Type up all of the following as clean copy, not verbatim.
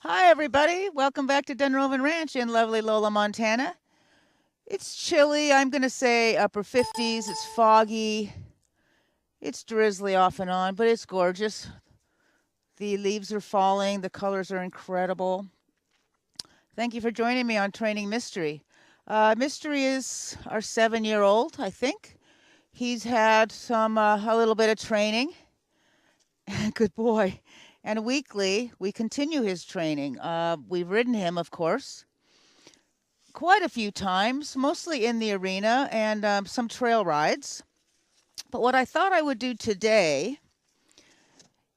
Hi, everybody. Welcome back to Dunrovin Ranch in lovely Lola, Montana. It's chilly. I'm going to say upper 50s. It's foggy. It's drizzly off and on, but it's gorgeous. The leaves are falling. The colors are incredible. Thank you for joining me on Training Mystery. Mystery is our 7-year-old, I think. He's had a little bit of training. Good boy. And weekly, we continue his training. We've ridden him, of course, quite a few times, mostly in the arena and some trail rides. But what I thought I would do today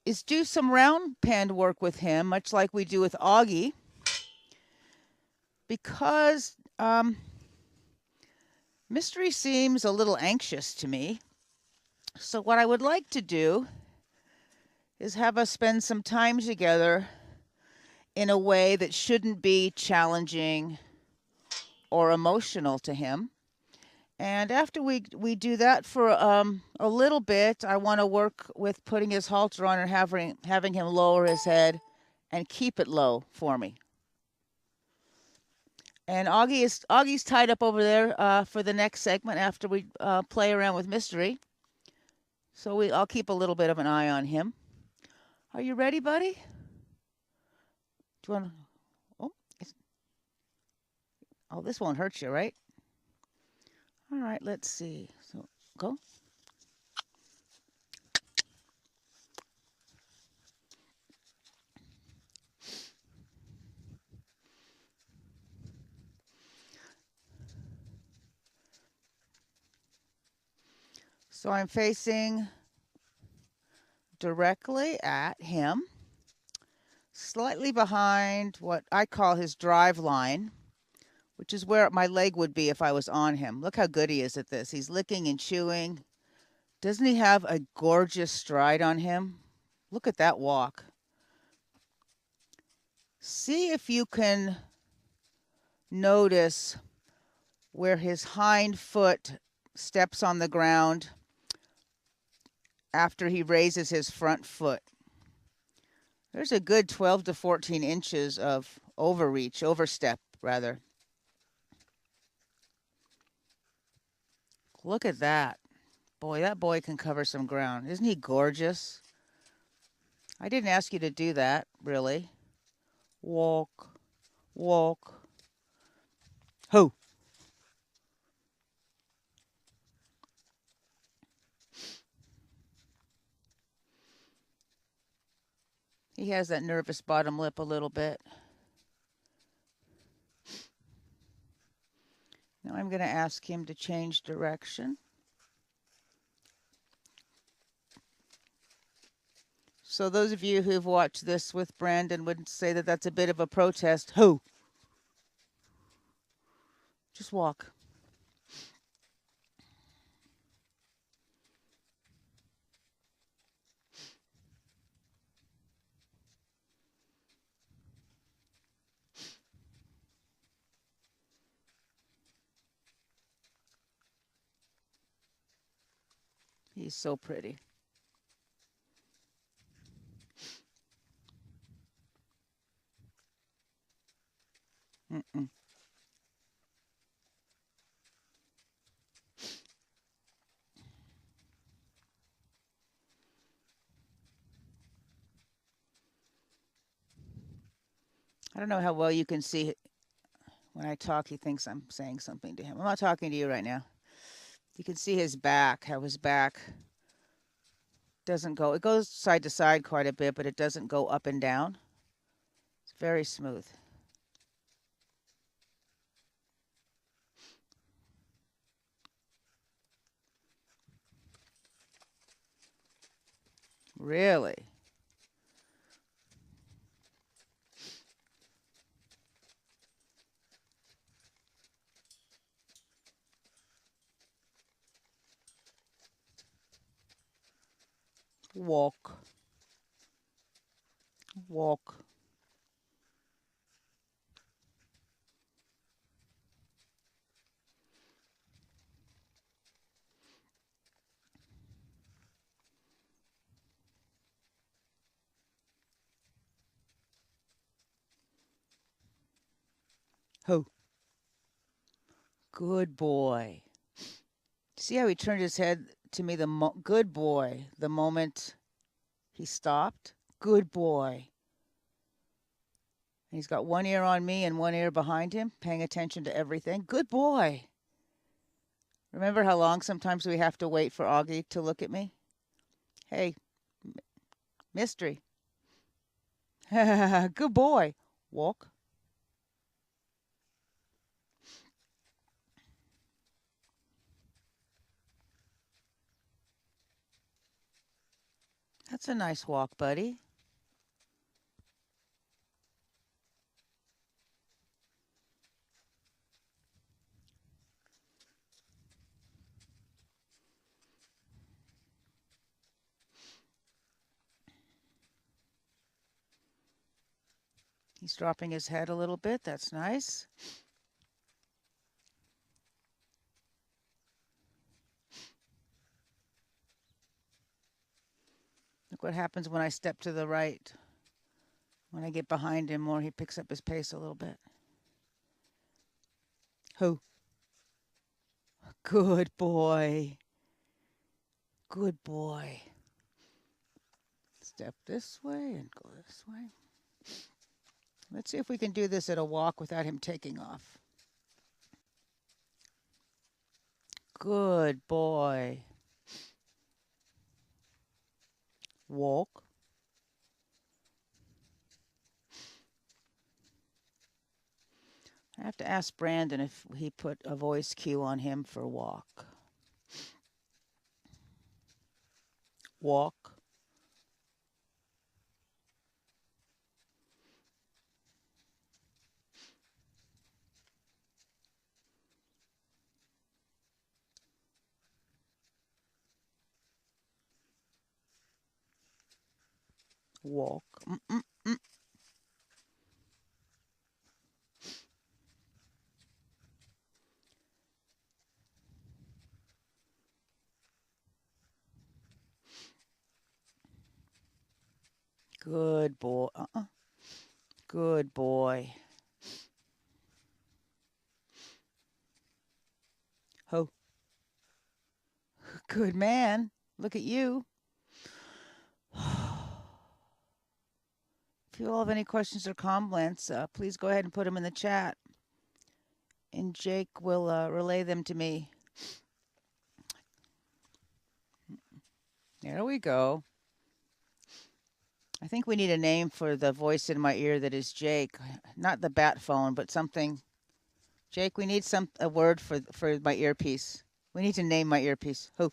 is do some round pen work with him, much like we do with Oggy, because Mystery seems a little anxious to me. So what I would like to do is have us spend some time together in a way that shouldn't be challenging or emotional to him. And after we do that for a little bit, I want to work with putting his halter on and having him lower his head and keep it low for me. And Oggy's tied up over there for the next segment after we play around with Mystery. So I'll keep a little bit of an eye on him. Are you ready, buddy? Do you want to? Oh, this won't hurt you, right? All right, let's see. So go. So I'm facing directly at him, slightly behind what I call his drive line, which is where my leg would be if I was on him. Look how good he is at this. He's licking and chewing. Doesn't he have a gorgeous stride on him? Look at that walk. See if you can notice where his hind foot steps on the ground after he raises his front foot. There's a good 12 to 14 inches of overstep, rather. Look at that. Boy, that boy can cover some ground. Isn't he gorgeous? I didn't ask you to do that, really. Walk, walk. Ho! He has that nervous bottom lip a little bit. Now I'm going to ask him to change direction. So those of you who've watched this with Brandon would say that that's a bit of a protest. Ho! Just walk. He's so pretty. Mm-mm. I don't know how well you can see it. When I talk, he thinks I'm saying something to him. I'm not talking to you right now. You can see his back, how his back doesn't go. It goes side to side quite a bit, but it doesn't go up and down. It's very smooth. Really? Walk. Walk. Ho. Good boy. See how he turned his head to me? Good boy. The moment he stopped. Good boy. And he's got one ear on me and one ear behind him, paying attention to everything. Good boy. Remember how long sometimes we have to wait for Oggy to look at me? Hey, mystery. Good boy. Walk. That's a nice walk, buddy. He's dropping his head a little bit. That's nice. Look what happens when I step to the right. When I get behind him more, he picks up his pace a little bit. Ho. Good boy. Good boy. Step this way and go this way. Let's see if we can do this at a walk without him taking off. Good boy. Walk. I have to ask Brandon if he put a voice cue on him for walk. Walk. Walk. Good boy. Good boy. Ho. Good man. Look at you. If you all have any questions or comments, please go ahead and put them in the chat. And Jake will relay them to me. There we go. I think we need a name for the voice in my ear that is Jake. Not the bat phone, but something. Jake, we need a word for my earpiece. We need to name my earpiece. Who?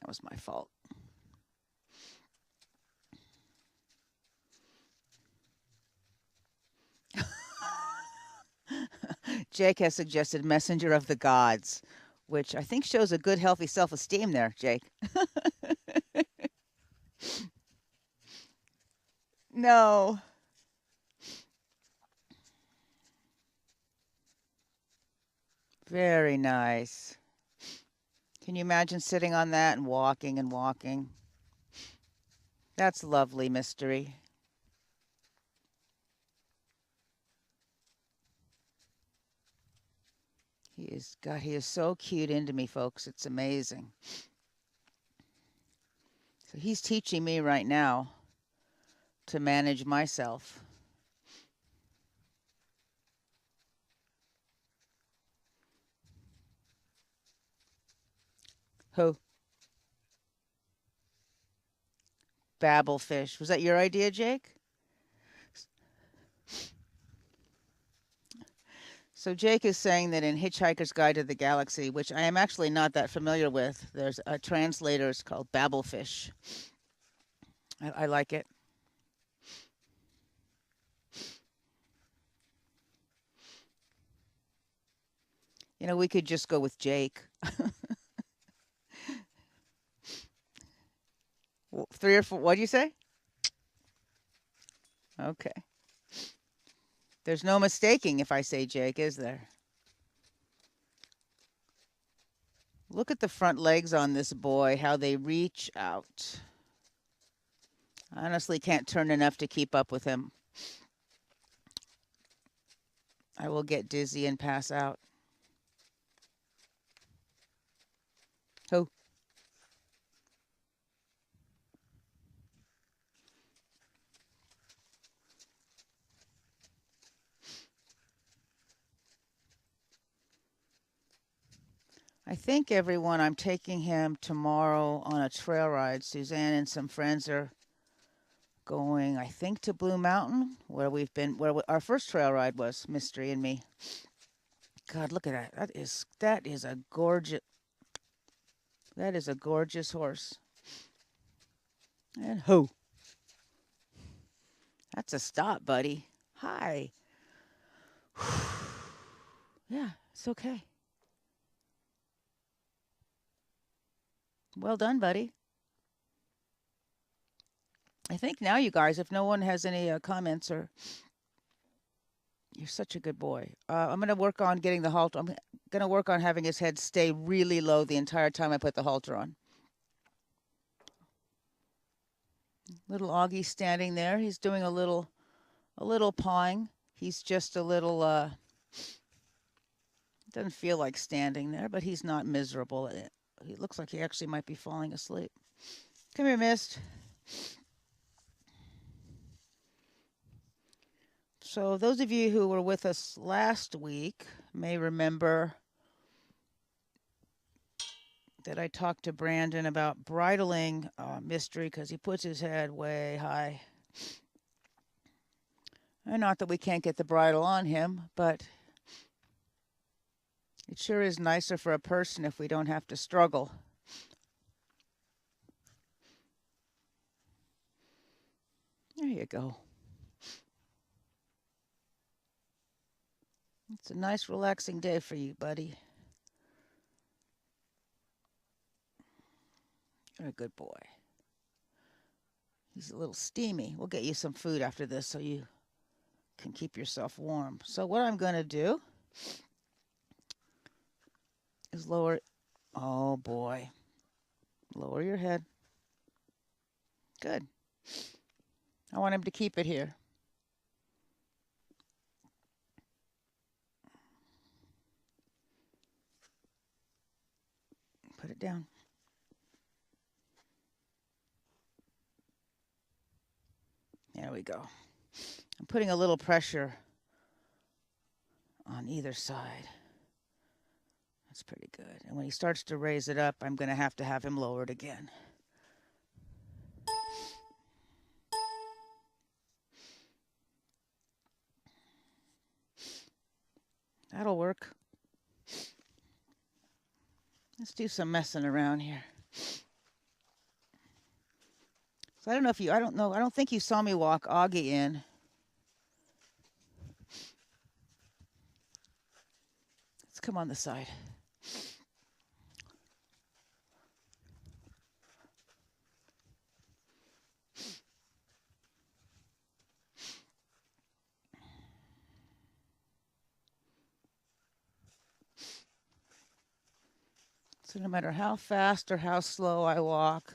That was my fault. Jake has suggested Messenger of the Gods, which I think shows a good, healthy self-esteem there, Jake. No. Very nice. Can you imagine sitting on that and walking and walking? That's lovely, Mystery. He is so cute into me, folks. It's amazing. So he's teaching me right now to manage myself. Who? Babblefish. Was that your idea, Jake? So Jake is saying that in Hitchhiker's Guide to the Galaxy, which I am actually not that familiar with, there's a translator called Babblefish. I like it. You know, we could just go with Jake. 3 or 4, what do you say? Okay. There's no mistaking if I say Jake, is there? Look at the front legs on this boy, how they reach out. I honestly can't turn enough to keep up with him. I will get dizzy and pass out. Oh. I think, everyone, I'm taking him tomorrow on a trail ride. Suzanne and some friends are going, I think, to Blue Mountain, where we've been, our first trail ride was, Mystery and me. God, look at that. That is a gorgeous horse. And ho. That's a stop, buddy. Hi. Yeah, it's okay. Well done, buddy. I think now, you guys, if no one has any comments, or you're such a good boy. I'm going to work on getting the halter. I'm going to work on having his head stay really low the entire time I put the halter on. Little Oggy standing there. He's doing a little pawing. He's just a little, doesn't feel like standing there, but he's not miserable. He looks like he actually might be falling asleep. Come here, Mist. So those of you who were with us last week may remember that I talked to Brandon about bridling Mystery because he puts his head way high. And not that we can't get the bridle on him, but it sure is nicer for a person if we don't have to struggle. There you go. It's a nice, relaxing day for you, buddy. You're a good boy. He's a little steamy. We'll get you some food after this so you can keep yourself warm. So what I'm going to do is lower. Oh, boy. Lower your head. Good. I want him to keep it here. Put it down. There we go. I'm putting a little pressure on either side. That's pretty good. And when he starts to raise it up, I'm going to have him lowered again. That'll work. Let's do some messing around here. So I don't think you saw me walk Oggy in. Let's come on the side. So no matter how fast or how slow I walk,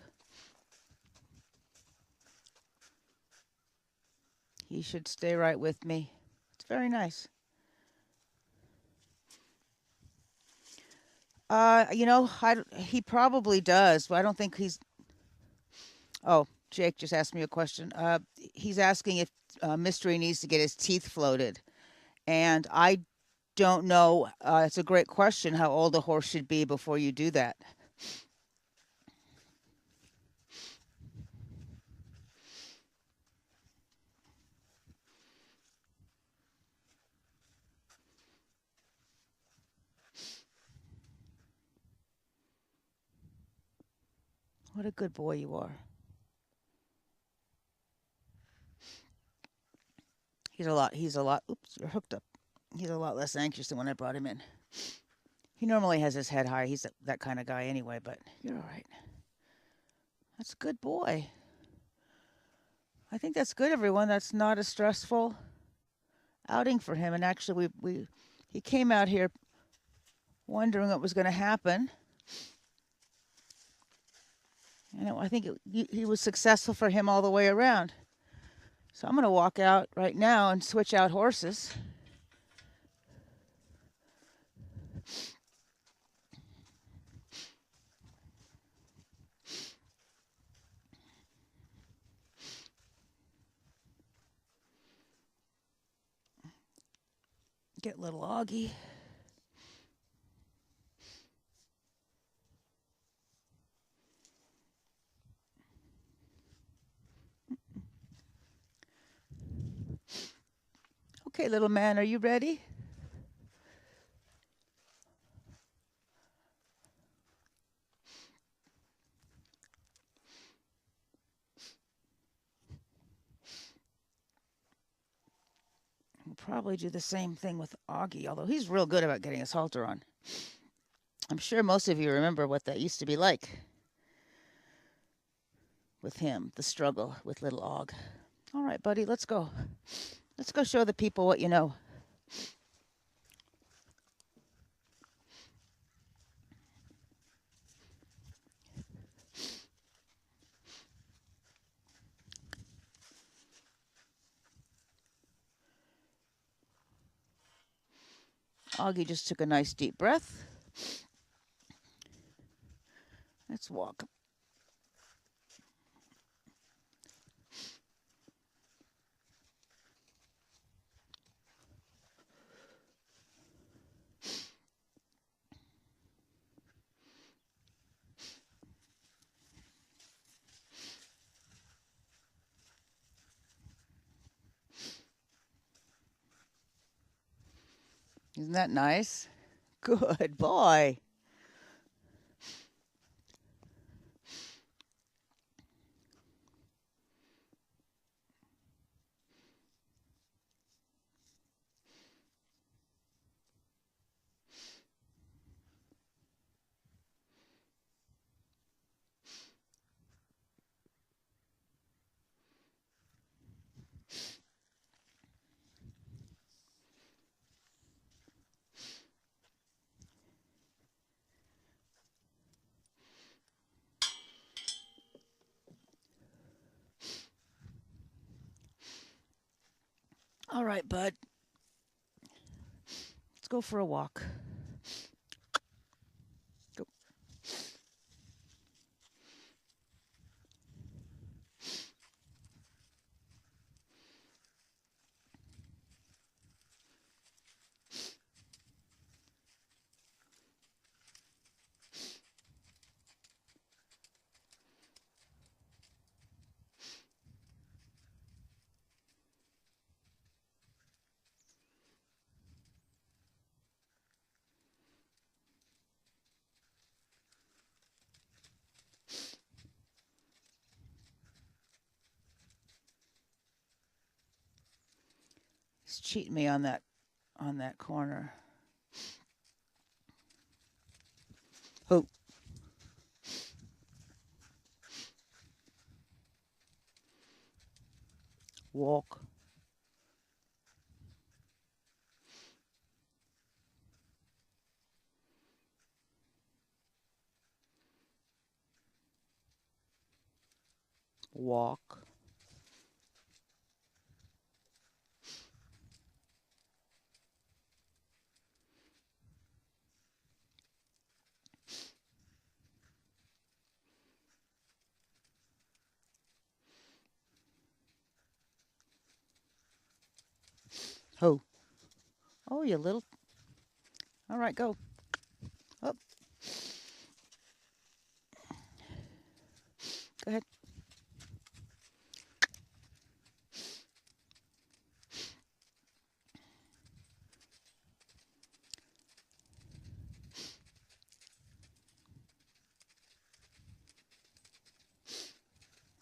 he should stay right with me. It's very nice. He probably does, but I don't think he's. Oh, Jake just asked me a question. He's asking if Mystery needs to get his teeth floated, and I don't know. It's a great question. How old a horse should be before you do that? What a good boy you are. He's a lot, oops, you're hooked up. He's a lot less anxious than when I brought him in. He normally has his head high. He's that kind of guy anyway, but you're all right. That's a good boy. I think that's good, everyone. That's not a stressful outing for him. And actually, he came out here wondering what was going to happen. And I think he was successful for him all the way around. So I'm going to walk out right now and switch out horses. Get little Oggy. Okay, little man, are you ready? We'll probably do the same thing with Oggy, although he's real good about getting his halter on. I'm sure most of you remember what that used to be like with him, the struggle with little Og. All right, buddy, let's go. Let's go show the people what you know. Oggy just took a nice deep breath. Let's walk. Isn't that nice? Good boy. All right, bud. Let's go for a walk. Go. He's cheating me on that corner. Oh. Walk. Walk. Oh. Oh, you little. All right, go. Up. Go ahead.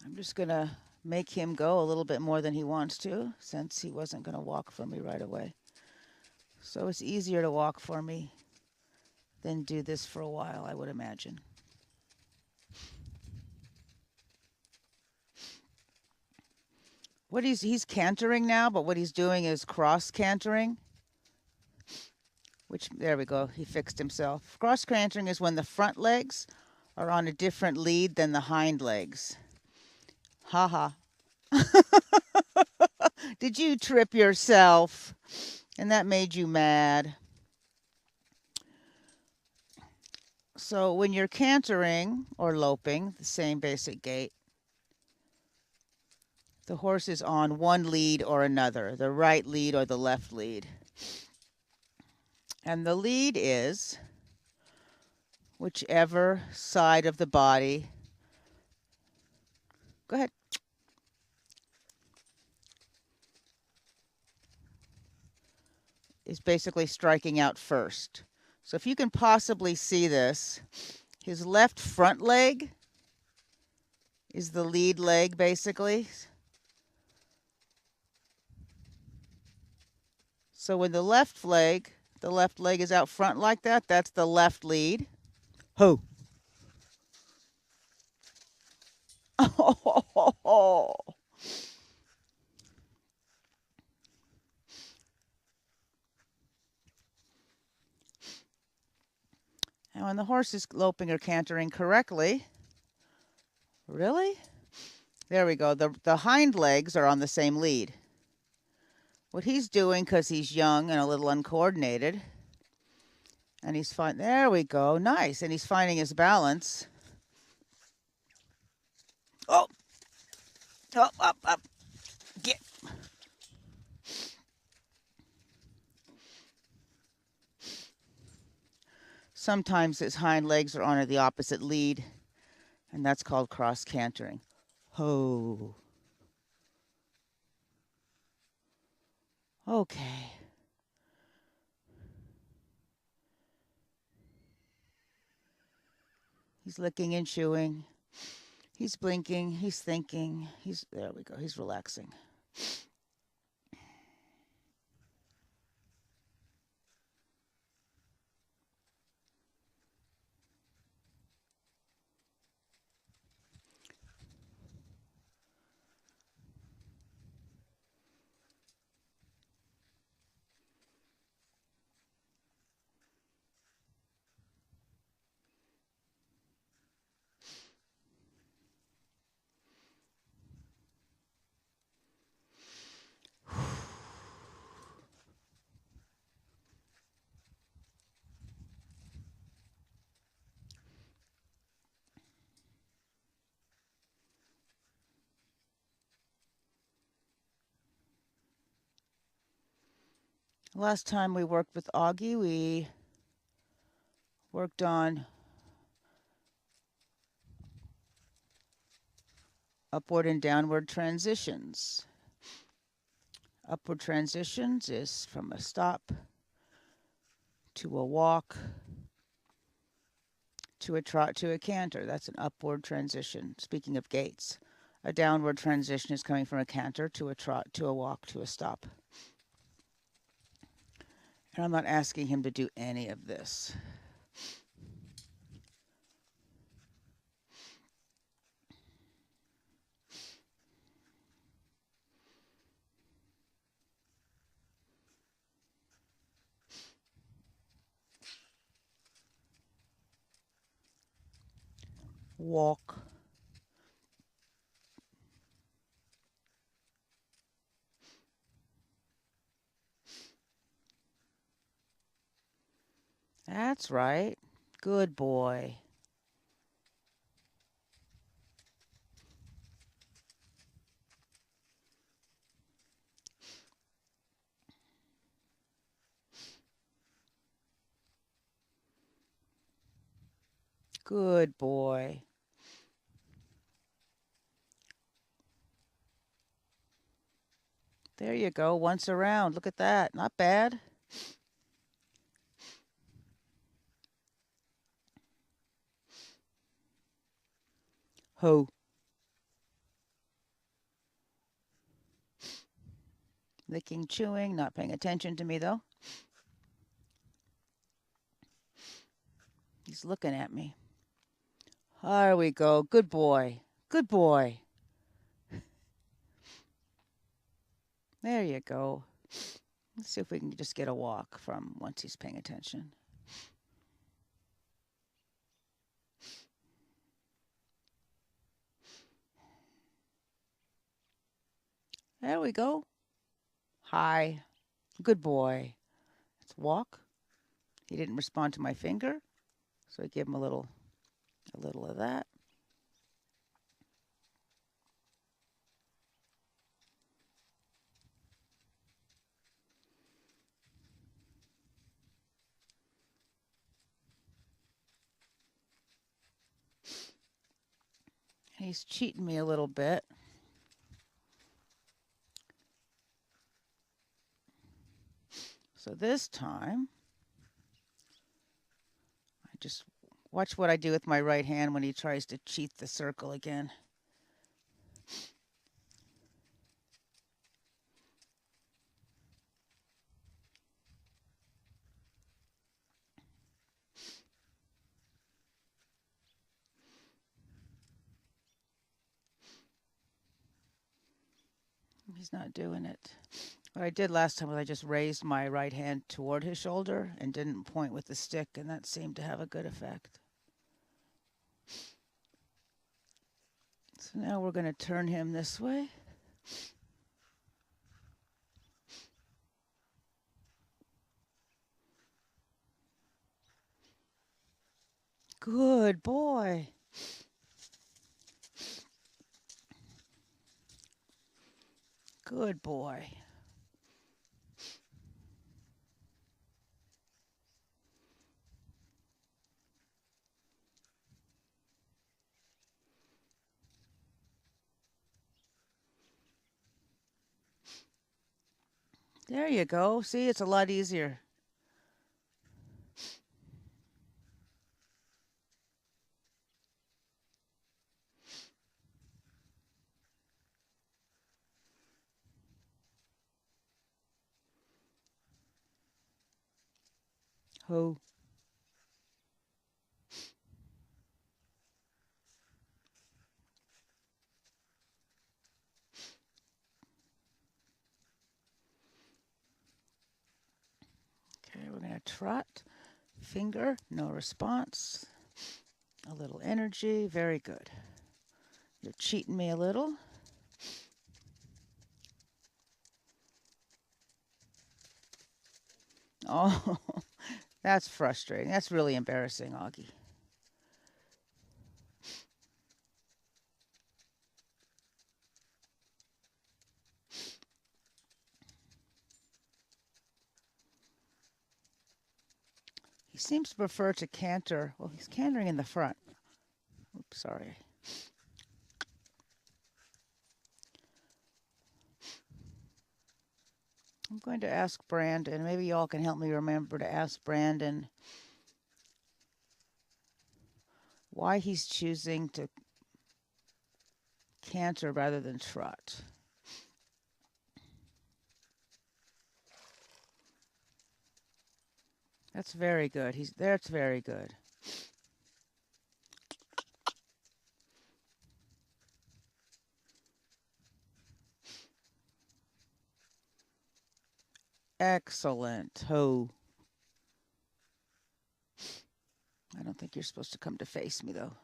I'm just going to make him go a little bit more than he wants to, since he wasn't going to walk for me right away. So it's easier to walk for me than do this for a while, I would imagine. He's cantering now, but what he's doing is cross cantering. There we go, he fixed himself. Cross cantering is when the front legs are on a different lead than the hind legs. Ha ha. Did you trip yourself? And that made you mad. So when you're cantering or loping, the same basic gait, the horse is on one lead or another, the right lead or the left lead. And the lead is whichever side of the body. Go ahead. Is basically striking out first. So if you can possibly see this, his left front leg is the lead leg, basically. So when the left leg is out front like that, that's the left lead. Ho. Oh. And when the horse is loping or cantering correctly, really? There we go. The hind legs are on the same lead. What he's doing, because he's young and a little uncoordinated, and he's fine. There we go. Nice. And he's finding his balance. Oh. Up. Get. Sometimes his hind legs are on the opposite lead, and that's called cross cantering. Ho. Okay. He's licking and chewing. He's blinking. He's thinking. There we go. He's relaxing. Last time we worked with Oggy, we worked on upward and downward transitions. Upward transitions is from a stop to a walk to a trot to a canter. That's an upward transition, speaking of gaits. A downward transition is coming from a canter to a trot to a walk to a stop. And I'm not asking him to do any of this. Walk. That's right. Good boy. Good boy. There you go. Once around. Look at that. Not bad. Ho. Licking, chewing, not paying attention to me though. He's looking at me. There we go. Good boy. Good boy. There you go. Let's see if we can just get a walk from once he's paying attention. There we go. Hi. Good boy. Let's walk. He didn't respond to my finger, so I give him a little of that. He's cheating me a little bit. So this time, I just watch what I do with my right hand when he tries to cheat the circle again. He's not doing it. What I did last time was I just raised my right hand toward his shoulder and didn't point with the stick, and that seemed to have a good effect. So now we're going to turn him this way. Good boy. Good boy. There you go. See, it's a lot easier. Ho. Okay, we're going to trot. Finger, no response. A little energy, very good. You're cheating me a little. Oh, that's frustrating. That's really embarrassing, Oggy. He seems to prefer to canter. Well, he's cantering in the front. Oops, sorry. I'm going to ask Brandon. Maybe y'all can help me remember to ask Brandon why he's choosing to canter rather than trot. That's very good. That's very good. Excellent. Ho. I don't think you're supposed to come to face me, though.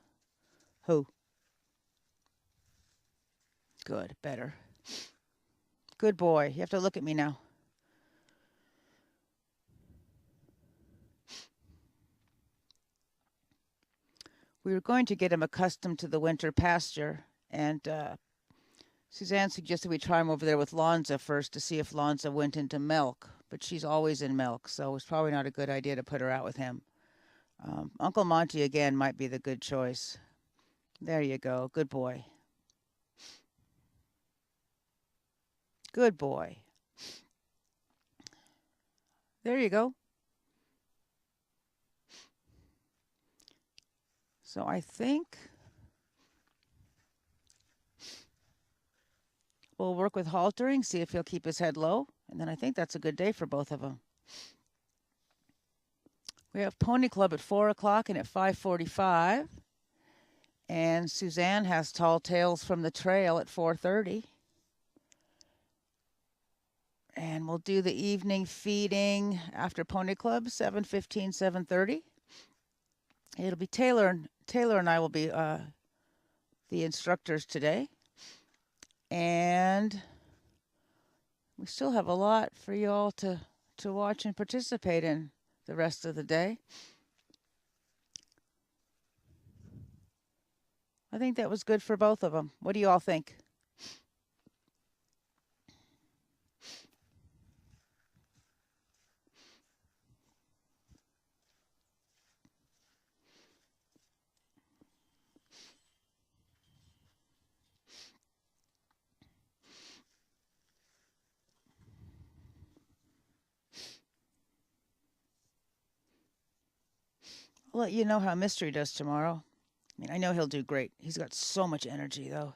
Ho. Good. Better. Good boy. You have to look at me now. We were going to get him accustomed to the winter pasture, and Suzanne suggested we try him over there with Lonza first to see if Lonza went into milk, but she's always in milk, so it's probably not a good idea to put her out with him. Uncle Monty, again, might be the good choice. There you go. Good boy. Good boy. There you go. So I think we'll work with haltering, see if he'll keep his head low, and then I think that's a good day for both of them. We have Pony Club at 4 o'clock and at 5:45. And Suzanne has Tall Tales from the Trail at 4:30. And we'll do the evening feeding after Pony Club, 7:15, 7:30. It'll be Taylor and I will be the instructors today. And we still have a lot for you all to watch and participate in the rest of the day. I think that was good for both of them. What do you all think? I'll let you know how Mystery does tomorrow. I mean, I know he'll do great. He's got so much energy, though.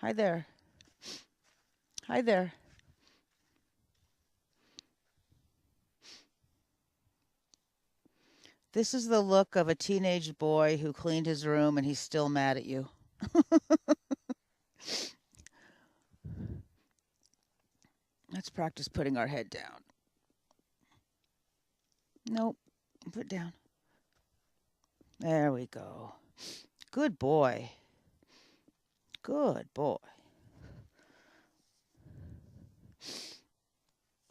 Hi there. Hi there. This is the look of a teenage boy who cleaned his room and he's still mad at you. Let's practice putting our head down. Nope. Put it down. There we go. Good boy. Good boy.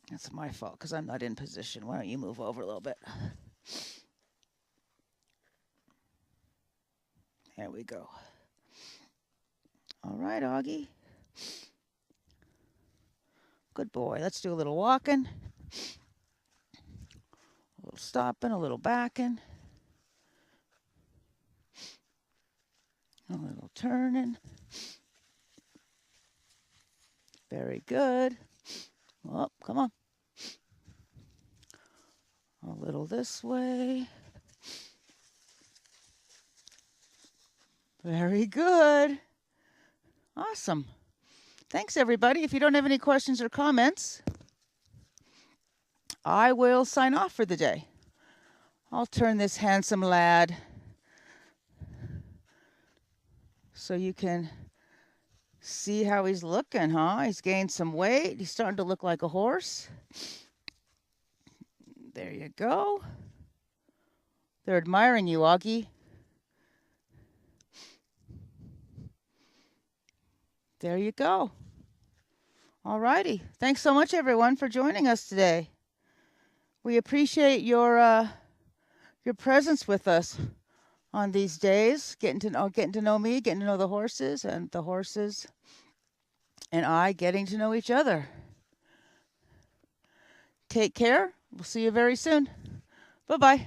That's my fault because I'm not in position. Why don't you move over a little bit? There we go. All right, Oggy. Good boy. Let's do a little walking. A little stopping, a little backing. A little turning. Very good. Oh, come on. A little this way. Very good. Awesome. Thanks, everybody. If you don't have any questions or comments, I will sign off for the day. I'll turn this handsome lad so you can see how he's looking, huh? He's gained some weight. He's starting to look like a horse. There you go. They're admiring you, Oggy. There you go. All righty. Thanks so much, everyone, for joining us today. We appreciate your presence with us on these days, getting to know me, getting to know the horses, and the horses and I getting to know each other. Take care. We'll see you very soon. Bye-bye.